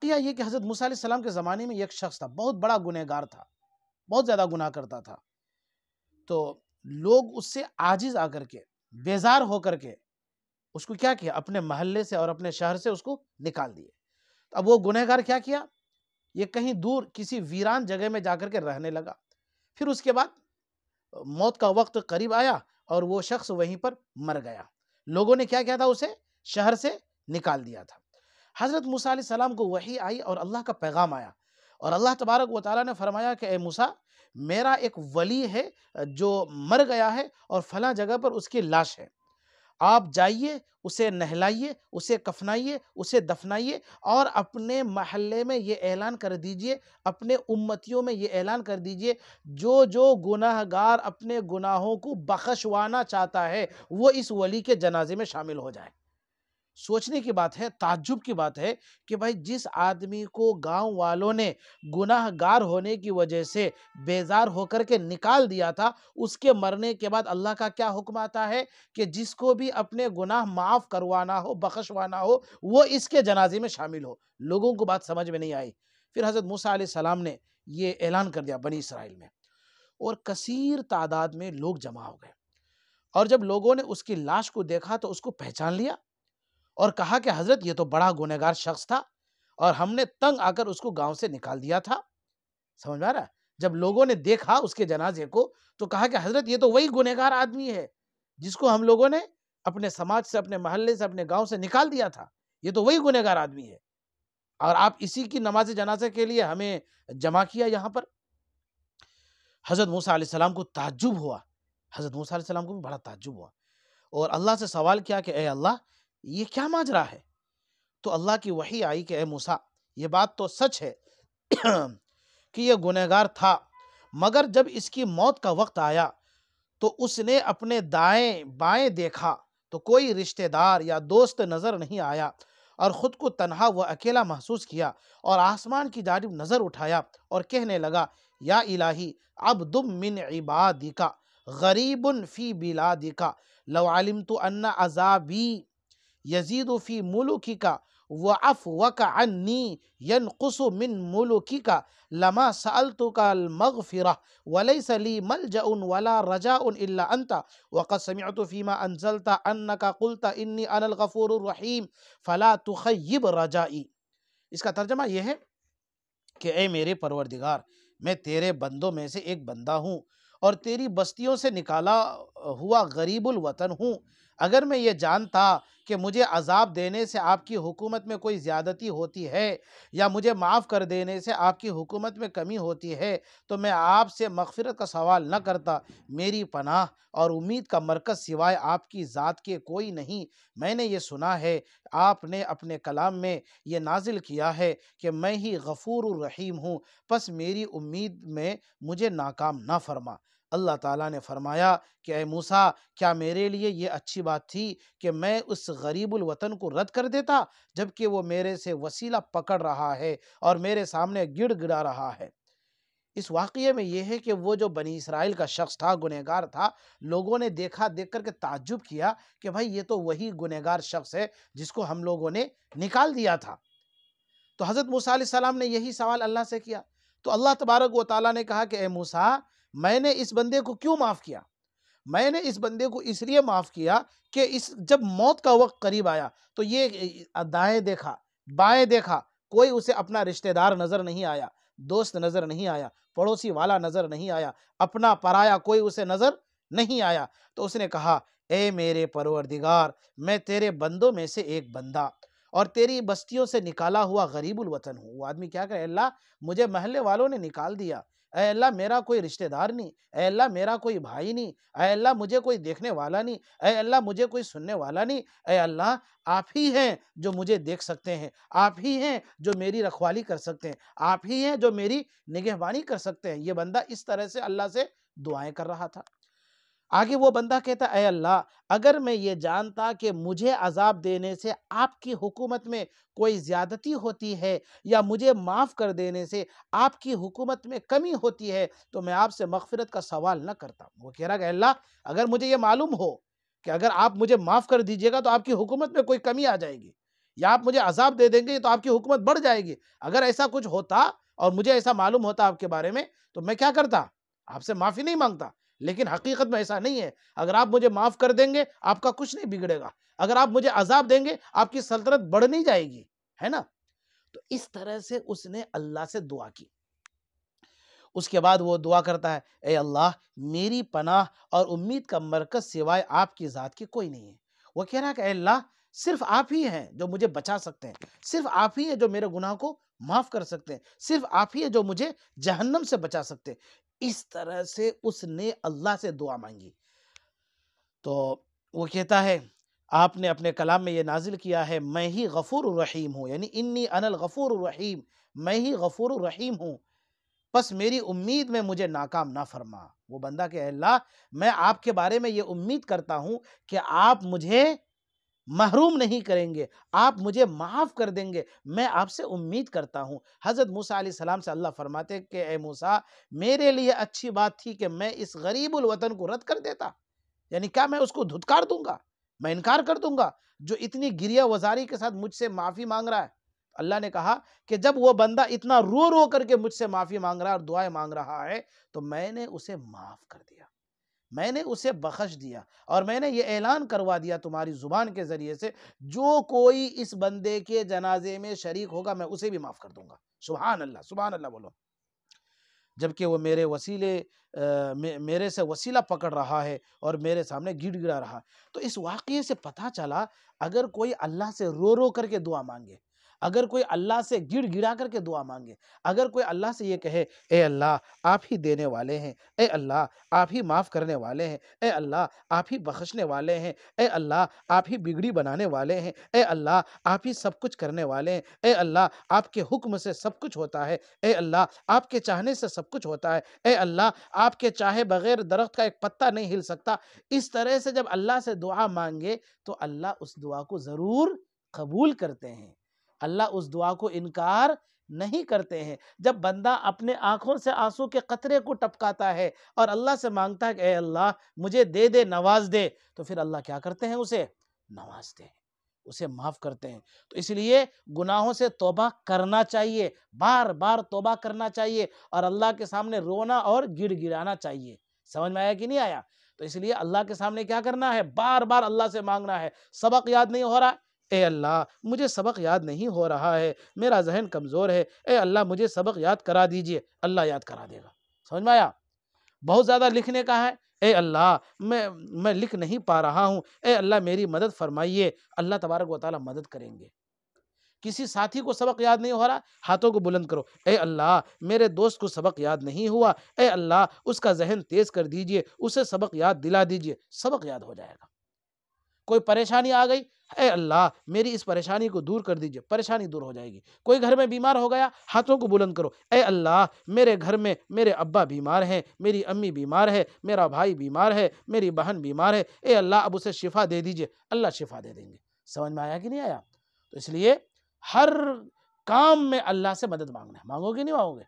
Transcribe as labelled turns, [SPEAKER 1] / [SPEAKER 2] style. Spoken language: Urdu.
[SPEAKER 1] واقعہ یہ کہ حضرت موسیٰ علیہ السلام کے زمانے میں ایک شخص تھا، بہت بڑا گنہگار تھا، بہت زیادہ گناہ کرتا تھا. تو لوگ اس سے عاجز آ کر کے، بیزار ہو کر کے اس کو کیا کیا، اپنے محلے سے اور اپنے شہر سے اس کو نکال دیے. اب وہ گنہگار کیا کیا، یہ کہیں دور کسی ویران جگہ میں جا کر کے رہنے لگا. پھر اس کے بعد موت کا وقت قریب آیا اور وہ شخص وہیں پر مر گیا. لوگوں نے کیا کیا تھا، اسے شہر سے نکال دیا تھا. حضرت موسیٰ علیہ السلام کو وحی آئی اور اللہ کا پیغام آیا، اور اللہ تبارک و تعالیٰ نے فرمایا کہ اے موسیٰ، میرا ایک ولی ہے جو مر گیا ہے اور فلاں جگہ پر اس کی لاش ہے. آپ جائیے، اسے نہلائیے، اسے کفنائیے، اسے دفنائیے، اور اپنے محلے میں یہ اعلان کر دیجئے، اپنے امتیوں میں یہ اعلان کر دیجئے، جو جو گناہگار اپنے گناہوں کو بخشوانا چاہتا ہے وہ اس ولی کے جنازے میں شامل ہو جائے. سوچنے کی بات ہے، تعجب کی بات ہے کہ بھائی جس آدمی کو گاؤں والوں نے گناہ گار ہونے کی وجہ سے بیزار ہو کر کے نکال دیا تھا، اس کے مرنے کے بعد اللہ کا کیا حکم آتا ہے کہ جس کو بھی اپنے گناہ معاف کروانا ہو، بخشوانا ہو، وہ اس کے جنازے میں شامل ہو. لوگوں کو بات سمجھ میں نہیں آئی. پھر حضرت موسیٰ علیہ السلام نے یہ اعلان کر دیا بنی اسرائیل میں، اور کثیر تعداد میں لوگ جمع ہو گئے. اور جب لوگوں نے اس کی لاش کو دیکھا تو اس کو پہچان لیا اور کہا کہ حضرت یہ تو بڑا گنہگار شخص تھا اور ہم نے تنگ آ کر اس کو گاؤں سے نکال دیا تھا. سمجھ میں آ رہا ہے؟ جب لوگوں نے دیکھا اس کے جنازے کو تو کہا کہ حضرت یہ تو وہی گنہگار آدمی ہے جس کو ہم لوگوں نے اپنے سماج سے، اپنے محلے سے، اپنے گاؤں سے نکال دیا تھا. یہ تو وہی گنہگار آدمی ہے اور آپ اسی کی نماز جنازے کے لیے ہمیں جمع کیا یہاں پر. حضرت موسیٰ علیہ السلام کو تعجب ہوا، حضرت موسیٰ علیہ السلام کو بھی بڑا تعجب ہوا، اور اللہ سے سوال کیا کہ اے اللہ، یہ کیا ماجرا ہے؟ تو اللہ کی وحی آئی کہ اے موسیٰ، یہ بات تو سچ ہے کہ یہ گنہگار تھا، مگر جب اس کی موت کا وقت آیا تو اس نے اپنے دائیں بائیں دیکھا تو کوئی رشتہ دار یا دوست نظر نہیں آیا، اور خود کو تنہا و اکیلا محسوس کیا، اور آسمان کی جانب نظر اٹھایا اور کہنے لگا یا الہی، عبد من عبادک غریب فی بلادک لو علمت ان عذابی یزید فی ملکک وعفوک عنی ینقص من ملکک لما سألتک المغفرہ ولیس لی ملجأ ولا رجاء الا انت وقد سمعت فیما انزلت انک قلت انی انا الغفور الرحیم فلا تخیب رجائی. اس کا ترجمہ یہ ہے کہ اے میرے پروردگار، میں تیرے بندوں میں سے ایک بندہ ہوں اور تیری بستیوں سے نکالا ہوا غریب الوطن ہوں. اگر میں یہ جانتا کہ مجھے عذاب دینے سے آپ کی حکومت میں کوئی زیادتی ہوتی ہے یا مجھے معاف کر دینے سے آپ کی حکومت میں کمی ہوتی ہے تو میں آپ سے مغفرت کا سوال نہ کرتا. میری پناہ اور امید کا مرکز سوائے آپ کی ذات کے کوئی نہیں. میں نے یہ سنا ہے آپ نے اپنے کلام میں یہ نازل کیا ہے کہ میں ہی غفور الرحیم ہوں، پس میری امید میں مجھے ناکام نہ فرما. اللہ تعالیٰ نے فرمایا کہ اے موسیٰ، کیا میرے لیے یہ اچھی بات تھی کہ میں اس غریب الوطن کو رد کر دیتا جبکہ وہ میرے سے وسیلہ پکڑ رہا ہے اور میرے سامنے گڑ گڑا رہا ہے. اس واقعے میں یہ ہے کہ وہ جو بنی اسرائیل کا شخص تھا، گنہگار تھا، لوگوں نے دیکھ کر کے تعجب کیا کہ بھائی یہ تو وہی گنہگار شخص ہے جس کو ہم لوگوں نے نکال دیا تھا. تو حضرت موسیٰ علیہ السلام نے یہی سوال اللہ سے کیا. تو اللہ تبارک و تعالیٰ نے کہا کہ اے موسیٰ، میں نے اس بندے کو کیوں معاف کیا؟ میں نے اس بندے کو اس لیے معاف کیا کہ جب موت کا وقت قریب آیا تو یہ دائیں دیکھا، بائیں دیکھا، کوئی اسے اپنا رشتہ دار نظر نہیں آیا، دوست نظر نہیں آیا، پڑوسی والا نظر نہیں آیا، اپنا پرایا کوئی اسے نظر نہیں آیا. تو اس نے کہا اے میرے پروردگار، میں تیرے بندوں میں سے ایک بندہ اور تیری بستیوں سے نکالا ہوا غریب الوطن ہوں. وہ آدمی کیا کہے، اللہ مجھے محلے والوں نے نکال دیا، اے اللہ میرا کوئی رشتہ دار نہیں، اے اللہ میرا کوئی بھائی نہیں، اے اللہ مجھے کوئی دیکھنے والا نہیں، اے اللہ مجھے کوئی سننے والا نہیں، اے اللہ آپ ہی ہیں جو مجھے دیکھ سکتے ہیں، آپ ہی ہیں جو میری رکھوالی کر سکتے ہیں، آپ ہی ہیں جو میری نگہبانی کر سکتے ہیں. یہ بندہ اس طرح سے اللہ سے دعائیں کر رہا تھا. آگے وہ بندہ کہتا اے اللہ، اگر میں یہ جانتا کہ مجھے عذاب دینے سے آپ کی حکومت میں کوئی زیادتی ہوتی ہے یا مجھے معاف کر دینے سے آپ کی حکومت میں کمی ہوتی ہے تو میں آپ سے مغفرت کا سوال نہ کرتا. وہ کہہ رہا کہ اللہ، اگر مجھے یہ معلوم ہو کہ اگر آپ مجھے معاف کر دیجئے گا تو آپ کی حکومت میں کوئی کمی آ جائے گی یا آپ مجھے عذاب دے دیں گے تو آپ کی حکومت بڑھ جائے گی. اگر ایسا کچھ ہوتا اور مجھے ایسا معلوم ہوتا آپ کے بارے میں تو میں کیا کرتا؟ آپ سے معافی نہیں مانگتا. لیکن حقیقت میں ایسا نہیں ہے. اگر آپ مجھے معاف کر دیں گے آپ کا کچھ نہیں بگڑے گا. اگر آپ مجھے عذاب دیں گے آپ کی سلطنت بڑھ نہیں جائے گی، ہے نا؟ تو اس طرح سے اس نے اللہ سے دعا کی. اس کے بعد وہ دعا کرتا ہے، اے اللہ میری پناہ اور امید کا مرکز سوائے آپ کی ذات کی کوئی نہیں ہے. وہ کہہ رہا ہے کہ اے اللہ صرف آپ ہی ہیں جو مجھے بچا سکتے ہیں، صرف آپ ہی ہیں جو میرے گناہ کو معاف کر سکتے ہیں، صرف آپ ہی ہیں جو مجھے جہنم سے بچا سکتے ہیں. اس طرح سے اس نے اللہ سے دعا مانگی. تو وہ کہتا ہے آپ نے اپنے کلام میں یہ نازل کیا ہے، میں ہی غفور الرحیم ہوں، یعنی انی انا الغفور الرحیم، میں ہی غفور الرحیم ہوں، پس میری امید میں مجھے ناکام نہ فرما. وہ بندہ کہ اے اللہ میں آپ کے بارے میں یہ امید کرتا ہوں کہ آپ مجھے محروم نہیں کریں گے، آپ مجھے معاف کر دیں گے، میں آپ سے امید کرتا ہوں. حضرت موسیٰ علیہ السلام سے اللہ فرماتے کہ اے موسیٰ میرے لیے اچھی بات تھی کہ میں اس غریب الوطن کو رد کر دیتا. یعنی کیا میں اس کو دھتکار دوں گا، میں انکار کر دوں گا جو اتنی گریہ وزاری کے ساتھ مجھ سے معافی مانگ رہا ہے؟ اللہ نے کہا کہ جب وہ بندہ اتنا رو رو کر کے مجھ سے معافی مانگ رہا ہے اور دعائیں مانگ رہا ہے تو میں نے اسے معاف کر دیا، میں نے اسے بخش دیا، اور میں نے یہ اعلان کروا دیا تمہاری زبان کے ذریعے سے جو کوئی اس بندے کے جنازے میں شریک ہوگا میں اسے بھی معاف کر دوں گا. سبحان اللہ، سبحان اللہ بولو. جبکہ وہ میرے وسیلے میرے سے وسیلہ پکڑ رہا ہے اور میرے سامنے گڑ گڑا رہا. تو اس واقعے سے پتہ چلا اگر کوئی اللہ سے رو رو کر کے دعا مانگے، اگر کوئی اللہ سے گڑ گڑا کر کے دعا مانگے، اگر کوئی اللہ سے یہ کہے اے اللہ آپ ہی دینے والے ہیں، اے اللہ آپ ہی معاف کرنے والے ہیں، اے اللہ آپ ہی بخشنے والے ہیں، اے اللہ آپ ہی بگڑی بنانے والے ہیں، اے اللہ آپ ہی سب کچھ کرنے والے ہیں، اے اللہ آپ کے حکم سے سب کچھ ہوتا ہے، اے اللہ آپ کے چاہنے سے سب کچھ ہوتا ہے، اے اللہ آپ کے چاہے بغیر درخت کا ایک پتا نہیں ہل سکتا. اس طرح سے جب اللہ سے دعا مانگے تو اللہ اس دعا کو ضرور قبول کرتے ہیں، اللہ اس دعا کو انکار نہیں کرتے ہیں. جب بندہ اپنے آنکھوں سے آنسو کے قطرے کو ٹپکاتا ہے اور اللہ سے مانگتا ہے کہ اے اللہ مجھے دے دے، نواز دے، تو پھر اللہ کیا کرتے ہیں؟ اسے نوازتے ہیں، اسے معاف کرتے ہیں. تو اس لیے گناہوں سے توبہ کرنا چاہیے، بار بار توبہ کرنا چاہیے اور اللہ کے سامنے رونا اور گڑ گڑانا چاہیے. سمجھ میں آیا کہ نہیں آیا؟ تو اس لیے اللہ کے سامنے کیا کرنا ہے؟ بار بار اللہ سے مانگنا ہے. سبق یاد نہیں ہو رہا، اے اللہ مجھے سبق یاد نہیں ہو رہا ہے، میرا ذہن کمزور ہے، اے اللہ مجھے سبق یاد کرا دیجئے، اللہ یاد کرا دے گا. سمجھ میں آیا؟ بہت زیادہ لکھنے کا ہے، اے اللہ میں لکھ نہیں پا رہا ہوں، اے اللہ میری مدد فرمائیے، اللہ تبارک و تعالیٰ مدد کریں گے. کسی ساتھی کو سبق یاد نہیں ہو رہا، ہاتھوں کو بلند کرو، اے اللہ میرے دوست کو سبق یاد نہیں ہوا، اے اللہ اس کا ذہن تیز کر دیجئے، اسے سبق یاد دلا دیجئے، سبق یاد ہو جائے گا. کوئی پریشانی آ گئی، اے اللہ میری اس پریشانی کو دور کر دیجئے، پریشانی دور ہو جائے گی. کوئی گھر میں بیمار ہو گیا، ہاتھوں کو بلند کرو، اے اللہ میرے گھر میں میرے ابا بیمار ہیں، میری امی بیمار ہے، میرا بھائی بیمار ہے، میری بہن بیمار ہے، اے اللہ اب اسے شفا دے دیجئے، اللہ شفا دے دیں گے. سمجھ میں آیا کہ نہیں آیا؟ تو اس لیے ہر کام میں اللہ سے مدد مانگنا ہے. مانگو گے نہیں مانگو گے؟